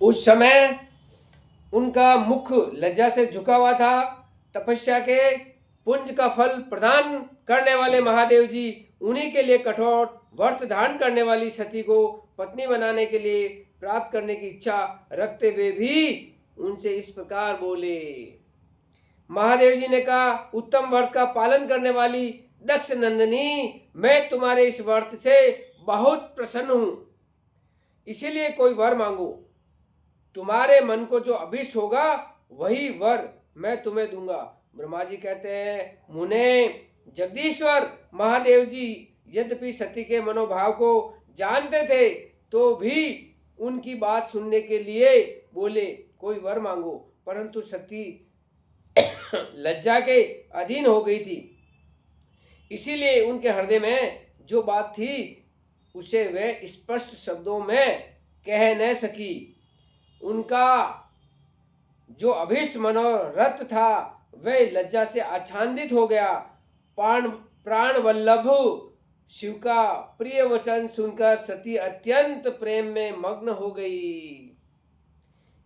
उस समय उनका मुख लज्जा से झुका हुआ था। तपस्या के पुंज का फल प्रदान करने वाले महादेव जी उन्हीं के लिए कठोर व्रत धारण करने वाली सती को पत्नी बनाने के लिए प्राप्त करने की इच्छा रखते हुए भी उनसे इस प्रकार बोले। महादेव जी ने कहा, उत्तम व्रत का पालन करने वाली दक्ष नंदिनी, मैं तुम्हारे इस व्रत से बहुत प्रसन्न हूं, इसीलिए कोई वर मांगो। तुम्हारे मन को जो अभीष्ट होगा वही वर मैं तुम्हें दूंगा। ब्रह्मा जी कहते हैं, मुने जगदीश्वर महादेव जी यद्यपि सती के मनोभाव को जानते थे तो भी उनकी बात सुनने के लिए बोले, कोई वर मांगो। परंतु सती लज्जा के अधीन हो गई थी, इसीलिए उनके हृदय में जो बात थी उसे वे स्पष्ट शब्दों में कह न सकी। उनका जो अभीष्ट मनोरथ था वह लज्जा से आच्छादित हो गया। प्राण वल्लभ शिव का प्रिय वचन सुनकर सती अत्यंत प्रेम में मग्न हो गई।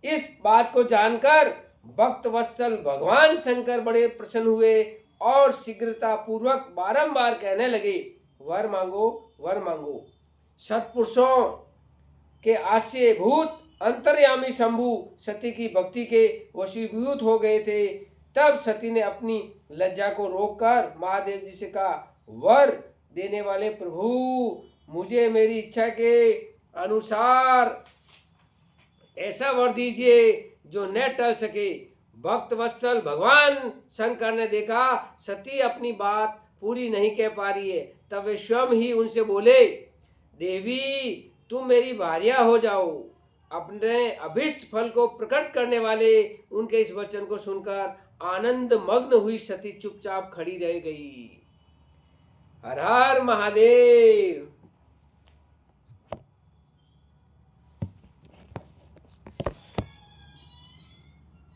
इस बात को जानकर भक्त वत्सल भगवान शंकर बड़े प्रसन्न हुए और शीघ्रता पूर्वक बारंबार कहने लगे, वर मांगो, वर मांगो। सत्पुरुषों के आश्रयभूत अंतर्यामी शंभु सती की भक्ति के वशीभूत हो गए थे। तब सती ने अपनी लज्जा को रोककर महादेव जी से कहा, वर देने वाले प्रभु, मुझे मेरी इच्छा के अनुसार ऐसा वर दीजिए जो न टल सके। भक्त वत्सल भगवान शंकर ने देखा सती अपनी बात पूरी नहीं कह पा रही है, तब वे स्वयं ही उनसे बोले, देवी तुम मेरी भार्या हो जाओ। अपने अभिष्ट फल को प्रकट करने वाले उनके इस वचन को सुनकर आनंद मग्न हुई सती चुपचाप खड़ी रह गई। हर हर महादेव।